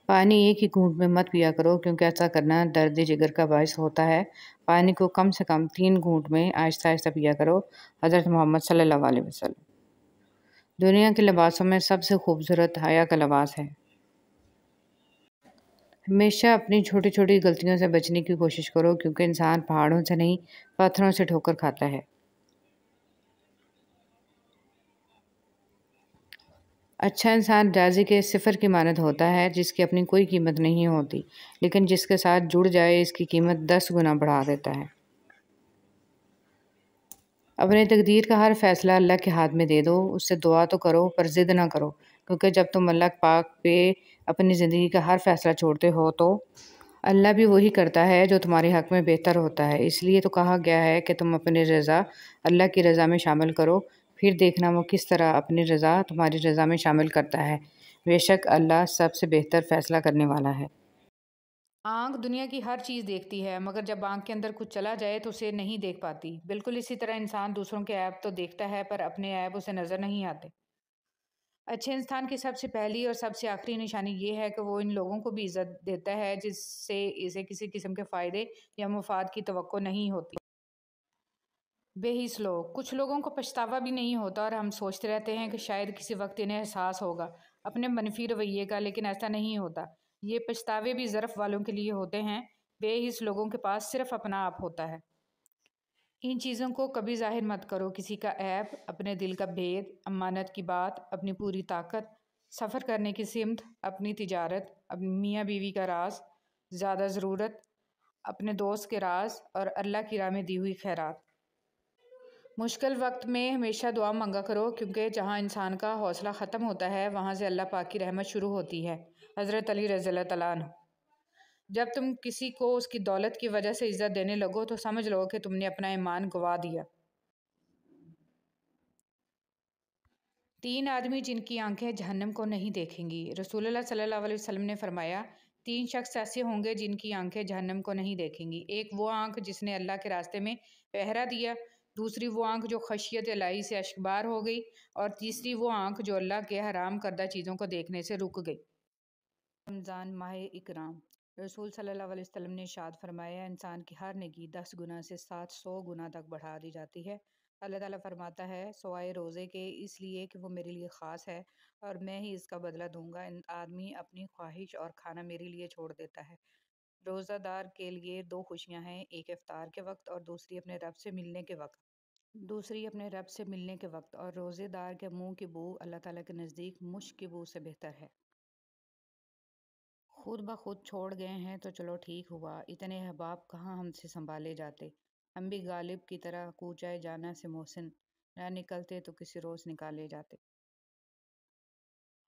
پانی ایک ہی گھونٹ میں مت پیا کرو کیونکہ ایسا کرنا درد جگر کا باعث ہوتا ہے۔ پانی کو کم سے کم 3 گھونٹ میں آہستہ آہستہ پیا کرو۔ حضرت محمد صلی اللہ علیہ وسلم۔ دنیا کے لباسوں میں سب سے خوبصورت حیا کا لباس ہے۔ ہمیشہ اپنی چھوٹی چھوٹی غلطیوں سے بچنے کی کوشش کرو کیونکہ انسان پہاڑوں سے نہیں پتھروں سے ٹھوکر کھاتا ہے۔ اچھا انسان راضی کے صفر کی مانند ہوتا ہے جس کی اپنی کوئی قیمت نہیں ہوتی لیکن جس کے ساتھ جڑ جائے اس کی قیمت 10 گنا بڑھا دیتا ہے۔ اپنے تقدیر کا ہر فیصلہ اللہ کے ہاتھ میں دے دو، اس سے دعا تو کرو پر ضد نہ کرو کیونکہ جب تم اللہ پاک پہ اپنی زندگی کا ہر فیصلہ چھوڑتے ہو تو اللہ بھی وہی کرتا ہے جو تمہارے حق میں بہتر ہوتا ہے۔ اس لیے تو کہا گیا ہے کہ تم اپنی رضا اللہ کی رضا میں شامل کرو، پھر دیکھنا وہ کس طرح اپنی رضا تمہاری رضا میں شامل کرتا ہے۔ بے شک اللہ سب سے بہتر فیصلہ کرنے والا ہے۔ آنکھ دنیا کی ہر چیز دیکھتی ہے مگر جب آنکھ کے اندر کچھ چلا جائے تو اسے نہیں دیکھ پاتی۔ بالکل اسی طرح انسان دوسروں کے عیب تو دیکھتا ہے پر اپنے عیب اسے نظر نہیں آتے۔ اچھے انسان کی سب سے پہلی اور سب سے آخری نشانی یہ ہے کہ وہ ان لوگوں کو بھی عزت دیتا ہے جس سے اسے کسی قسم کے فائدے یا مفاد کی توقع نہیں ہوتی۔ بے حس لوگ، کچھ لوگوں کو پچھتاوا بھی نہیں ہوتا اور ہم سوچتے رہتے ہیں کہ شاید کسی وقت انہیں احساس ہوگا اپنے منفی رویے کا، لیکن ایسا نہیں ہوتا۔ یہ پچھتاوے بھی ظرف والوں کے لیے ہوتے ہیں۔ بے حس لوگوں کے پاس صرف اپنا آپ ہوتا ہے۔ ان چیزوں کو کبھی ظاہر مت کرو، کسی کا عیب، اپنے دل کا بھید، امانت کی بات، اپنی پوری طاقت، سفر کرنے کی سمت، اپنی تجارت، اپنی میاں بیوی کا راز، زیادہ ضرورت، اپنے دوست کے راز اور اللہ کی راہ میں دی ہوئی خیرات۔ مشکل وقت میں ہمیشہ دعا مانگا کرو کیونکہ جہاں انسان کا حوصلہ ختم ہوتا ہے وہاں سے اللہ پاک کی رحمت شروع ہوتی ہے۔ حضرت علی رضی اللہ تعالیٰ عنہ۔ جب تم کسی کو اس کی دولت کی وجہ سے عزت دینے لگو تو سمجھ لو کہ تم نے اپنا ایمان گنوا دیا۔ 3 آدمی جن کی آنکھیں جہنم کو نہیں دیکھیں گی۔ رسول اللہ صلی اللہ علیہ وسلم نے فرمایا 3 شخص ایسے ہوں گے جن کی آنکھیں جہنم کو نہیں دیکھیں گی۔ ایک وہ آنکھ جس نے اللہ کے راستے میں پہرا دیا، دوسری وہ آنکھ جو خشیت الہی سے اشکبار ہو گئی، اور تیسری وہ آنکھ جو اللہ کے حرام کردہ چیزوں کو دیکھنے سے رک گئی۔ رمضان ماہ اکرام۔ رسول صلی اللہ علیہ وسلم نے ارشاد فرمایا انسان کی ہر نیکی 10 گنا سے 700 گنا تک بڑھا دی جاتی ہے۔ اللہ تعالیٰ فرماتا ہے سوائے روزے کے اس لیے کہ وہ میرے لیے خاص ہے اور میں ہی اس کا بدلہ دوں گا۔ آدمی اپنی خواہش اور کھانا میرے لیے چھوڑ دیتا ہے۔ روزہ دار کے لیے 2 خوشیاں ہیں، ایک افطار کے وقت اور دوسری اپنے رب سے ملنے کے وقت اور روزے دار کے منہ کی بو اللہ تعالیٰ کے نزدیک مشک کی بو سے بہتر ہے۔ خود بخود چھوڑ گئے ہیں تو چلو ٹھیک ہوا، اتنے احباب کہاں ہم سے سنبھالے جاتے، ہم بھی غالب کی طرح کوچہ جانا سے محسن نہ نکلتے تو کسی روز نکالے جاتے۔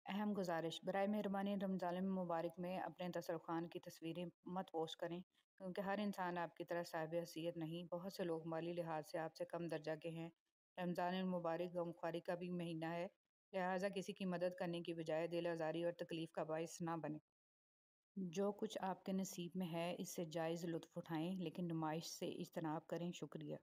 اہم گزارش، برائے مہربانی رمضان مبارک میں اپنے دسترخوان کی تصویریں مت پوسٹ کریں کیونکہ ہر انسان آپ کی طرح صاحب حیثیت نہیں، بہت سے لوگ مالی لحاظ سے آپ سے کم درجہ کے ہیں۔ رمضان المبارک غمخواری کا بھی مہینہ ہے، لہٰذا کسی کی مدد کرنے کی بجائے دل آزاری اور تکلیف کا باعث نہ بنیں۔ جو کچھ آپ کے نصیب میں ہے اس سے جائز لطف اٹھائیں لیکن نمائش سے اجتناب کریں۔ شکریہ۔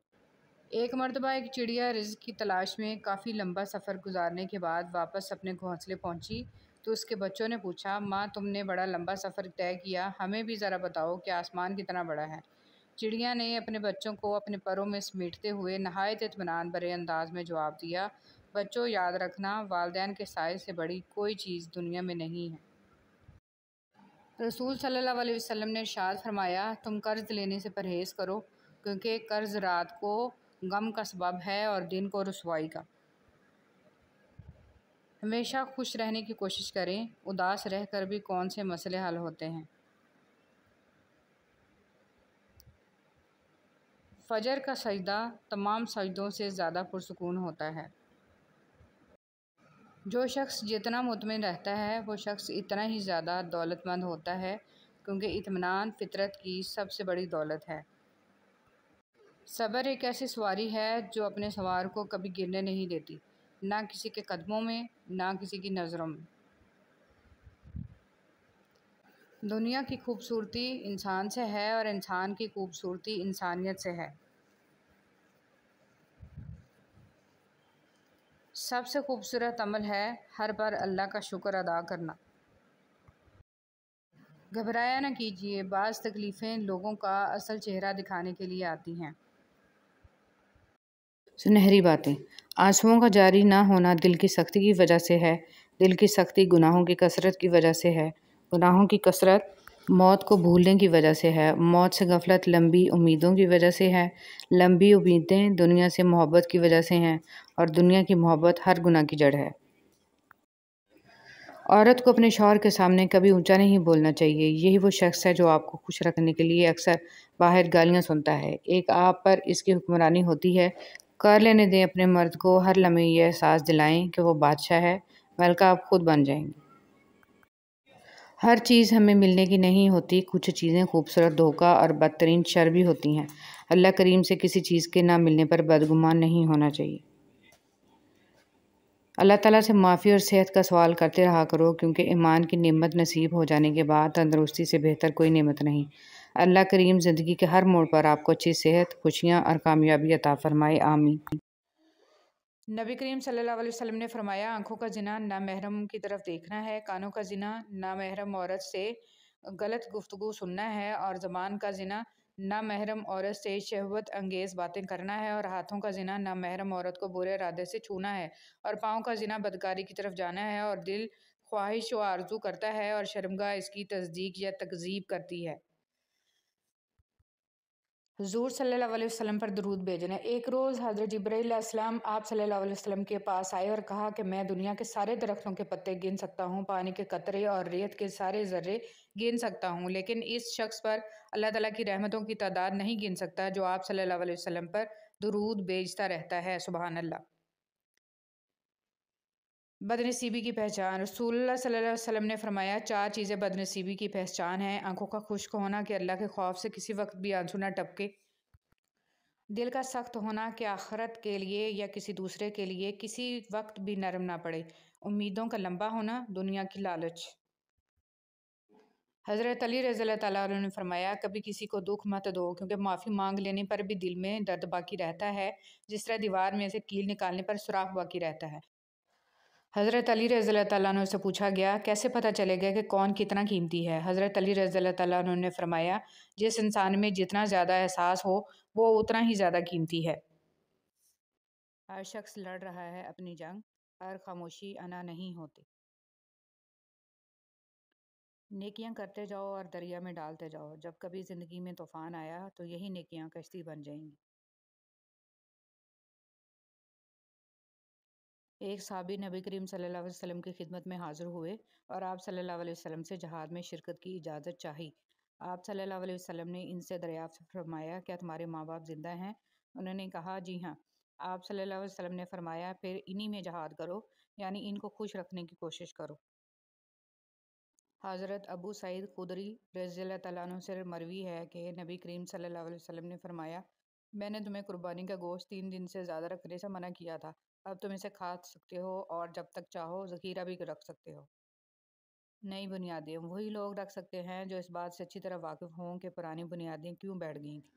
ایک مرتبہ ایک چڑیا رزق کی تلاش میں کافی لمبا سفر گزارنے کے بعد واپس اپنے گھونسلے پہنچی تو اس کے بچوں نے پوچھا ماں تم نے بڑا لمبا سفر طے کیا، ہمیں بھی ذرا بتاؤ کہ آسمان کتنا بڑا ہے۔ چڑیا نے اپنے بچوں کو اپنے پروں میں سمیٹتے ہوئے نہایت اطمینان بھرے انداز میں جواب دیا بچوں یاد رکھنا والدین کے سائے سے بڑی کوئی چیز دنیا میں نہیں ہے۔ رسول صلی اللہ علیہ وسلم نے ارشاد فرمایا تم قرض لینے سے پرہیز کرو کیونکہ قرض رات کو غم کا سبب ہے اور دن کو رسوائی کا۔ ہمیشہ خوش رہنے کی کوشش کریں، اداس رہ کر بھی کون سے مسئلے حل ہوتے ہیں۔ فجر کا سجدہ تمام سجدوں سے زیادہ پرسکون ہوتا ہے۔ جو شخص جتنا مطمئن رہتا ہے وہ شخص اتنا ہی زیادہ دولت مند ہوتا ہے کیونکہ اطمینان فطرت کی سب سے بڑی دولت ہے۔ صبر ایک ایسی سواری ہے جو اپنے سوار کو کبھی گرنے نہیں دیتی، نہ کسی کے قدموں میں نہ کسی کی نظروں میں۔ دنیا کی خوبصورتی انسان سے ہے اور انسان کی خوبصورتی انسانیت سے ہے۔ سب سے خوبصورت عمل ہے ہر بار اللہ کا شکر ادا کرنا۔ گھبرایا نہ کیجیے، بعض تکلیفیں لوگوں کا اصل چہرہ دکھانے کے لیے آتی ہیں۔ سنہری باتیں۔ آنسوؤں کا جاری نہ ہونا دل کی سختی کی وجہ سے ہے، دل کی سختی گناہوں کی کثرت کی وجہ سے ہے، گناہوں کی کثرت موت کو بھولنے کی وجہ سے ہے، موت سے غفلت لمبی امیدوں کی وجہ سے ہے، لمبی امیدیں دنیا سے محبت کی وجہ سے ہیں، اور دنیا کی محبت ہر گناہ کی جڑ ہے۔ عورت کو اپنے شوہر کے سامنے کبھی اونچا نہیں بولنا چاہیے، یہی وہ شخص ہے جو آپ کو خوش رکھنے کے لیے اکثر باہر گالیاں سنتا ہے۔ ایک آپ پر اس کی حکمرانی ہوتی ہے۔ کر لینے دیں اپنے مرد کو، ہر لمحے یہ احساس دلائیں کہ وہ بادشاہ ہے، ملکہ آپ خود بن جائیں گے۔ ہر چیز ہمیں ملنے کی نہیں ہوتی، کچھ چیزیں خوبصورت، دھوکہ اور بدترین شر بھی ہوتی ہیں۔ اللہ کریم سے کسی چیز کے نہ ملنے پر بدگمان نہیں ہونا چاہیے۔ اللہ تعالیٰ سے معافی اور صحت کا سوال کرتے رہا کرو، کیونکہ ایمان کی نعمت نصیب ہو جانے کے بعد تندرستی سے بہتر کوئی نعمت نہیں۔ اللہ کریم زندگی کے ہر موڑ پر آپ کو اچھی صحت، خوشیاں اور کامیابی عطا فرمائے، آمین۔ نبی کریم صلی اللہ علیہ وسلم نے فرمایا، آنکھوں کا زنا نامحرم کی طرف دیکھنا ہے، کانوں کا زنا نامحرم عورت سے غلط گفتگو سننا ہے، اور زبان کا زنا نامحرم عورت سے شہوت انگیز باتیں کرنا ہے، اور ہاتھوں کا زنا نامحرم عورت کو برے ارادے سے چھونا ہے، اور پاؤں کا زنا بدکاری کی طرف جانا ہے، اور دل خواہش و آرزو کرتا ہے، اور شرمگاہ اس کی تصدیق یا تکذیب کرتی ہے۔ حضور صلی اللہ علیہ وسلم پر درود بھیجنا۔ ایک روز حضرت جبرائیل علیہ السلام آپ صلی اللہ علیہ وسلم کے پاس آئے اور کہا کہ میں دنیا کے سارے درختوں کے پتے گن سکتا ہوں، پانی کے قطرے اور ریت کے سارے ذرے گن سکتا ہوں، لیکن اس شخص پر اللہ تعالیٰ کی رحمتوں کی تعداد نہیں گن سکتا جو آپ صلی اللہ علیہ وسلم پر درود بھیجتا رہتا ہے۔ سبحان اللہ۔ بدنصیبی کی پہچان۔ رسول اللہ صلی اللہ علیہ وسلم نے فرمایا، 4 چیزیں بدنصیبی کی پہچان ہیں: آنکھوں کا خشک ہونا کہ اللہ کے خوف سے کسی وقت بھی آنسو نہ ٹپکے، دل کا سخت ہونا کہ آخرت کے لیے یا کسی دوسرے کے لیے کسی وقت بھی نرم نہ پڑے، امیدوں کا لمبا ہونا، دنیا کی لالچ۔ حضرت علی رضی اللہ تعالیٰ عنہ نے فرمایا، کبھی کسی کو دکھ مت دو، کیونکہ معافی مانگ لینے پر بھی دل میں درد باقی رہتا ہے، جس طرح دیوار میں سے کیل نکالنے پر سوراخ باقی رہتا ہے۔ حضرت علی رضی اللہ تعالیٰ عنہ سے پوچھا گیا، کیسے پتہ چلے گا کہ کون کتنا قیمتی ہے؟ حضرت علی رضی اللہ تعالیٰ عنہ نے فرمایا، جس انسان میں جتنا زیادہ احساس ہو وہ اتنا ہی زیادہ قیمتی ہے۔ ہر شخص لڑ رہا ہے اپنی جنگ، ہر خاموشی انا نہیں ہوتی۔ نیکیاں کرتے جاؤ اور دریا میں ڈالتے جاؤ، جب کبھی زندگی میں طوفان آیا تو یہی نیکیاں کشتی بن جائیں گی۔ ایک صحابی نبی کریم صلی اللہ علیہ وسلم کی خدمت میں حاضر ہوئے اور آپ صلی اللہ علیہ وسلم سے جہاد میں شرکت کی اجازت چاہی۔ آپ صلی اللہ علیہ وسلم نے ان سے دریافت فرمایا، کیا تمہارے ماں باپ زندہ ہیں؟ انہوں نے کہا، جی ہاں۔ آپ صلی اللہ علیہ وسلم نے فرمایا، پھر انہی میں جہاد کرو، یعنی ان کو خوش رکھنے کی کوشش کرو۔ حضرت ابو سعید خدری رضی اللہ تعالیٰ عنہ سے مروی ہے کہ نبی کریم صلی اللہ علیہ وسلم نے فرمایا، میں نے تمہیں قربانی کا گوشت 3 دن سے زیادہ رکھنے سے منع کیا تھا، اب تم اسے کھا سکتے ہو اور جب تک چاہو ذخیرہ بھی رکھ سکتے ہو۔ نئی بنیادیں وہی لوگ رکھ سکتے ہیں جو اس بات سے اچھی طرح واقف ہوں کہ پرانی بنیادیں کیوں بیٹھ گئیں تھیں۔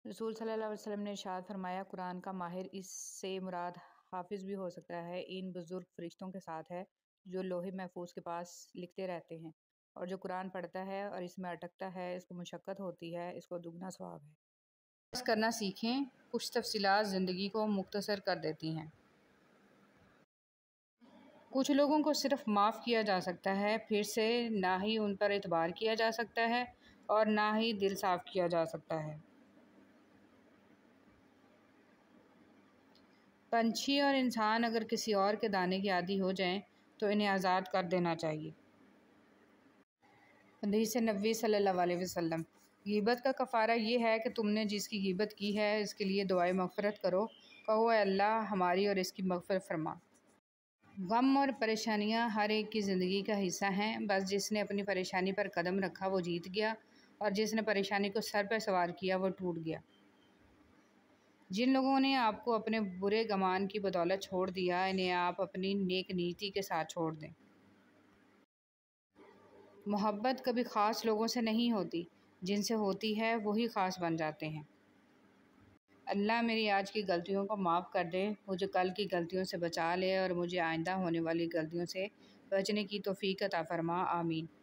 رسول صلی اللہ علیہ وسلم نے ارشاد فرمایا، قرآن کا ماہر، اس سے مراد حافظ بھی ہو سکتا ہے، ان بزرگ فرشتوں کے ساتھ ہے جو لوح محفوظ کے پاس لکھتے رہتے ہیں، اور جو قرآن پڑھتا ہے اور اس میں اٹکتا ہے، اس کو مشقت ہوتی ہے، اس کو دگنا ثواب ہے۔ بس کرنا سیکھیں، کچھ تفصیلات زندگی کو مختصر کر دیتی ہیں۔ کچھ لوگوں کو صرف معاف کیا جا سکتا ہے، پھر سے نہ ہی ان پر اعتبار کیا جا سکتا ہے اور نہ ہی دل صاف کیا جا سکتا ہے۔ پنچھی اور انسان اگر کسی اور کے دانے کی عادی ہو جائیں تو انہیں آزاد کر دینا چاہیے۔ حدیث نبوی صلی اللہ علیہ وسلم۔ غیبت کا کفارہ یہ ہے کہ تم نے جس کی غیبت کی ہے اس کے لیے دعائے مغفرت کرو، کہو، اے اللہ ہماری اور اس کی مغفرت فرما۔ غم اور پریشانیاں ہر ایک کی زندگی کا حصہ ہیں، بس جس نے اپنی پریشانی پر قدم رکھا وہ جیت گیا، اور جس نے پریشانی کو سر پہ سوار کیا وہ ٹوٹ گیا۔ جن لوگوں نے آپ کو اپنے برے گمان کی بدولت چھوڑ دیا، انہیں آپ اپنی نیک نیتی کے ساتھ چھوڑ دیں۔ محبت کبھی خاص لوگوں سے نہیں ہوتی، جن سے ہوتی ہے وہی خاص بن جاتے ہیں۔ اللہ میری آج کی غلطیوں کو معاف کر دے، مجھے کل کی غلطیوں سے بچا لے اور مجھے آئندہ ہونے والی غلطیوں سے بچنے کی توفیق عطا فرما، آمین۔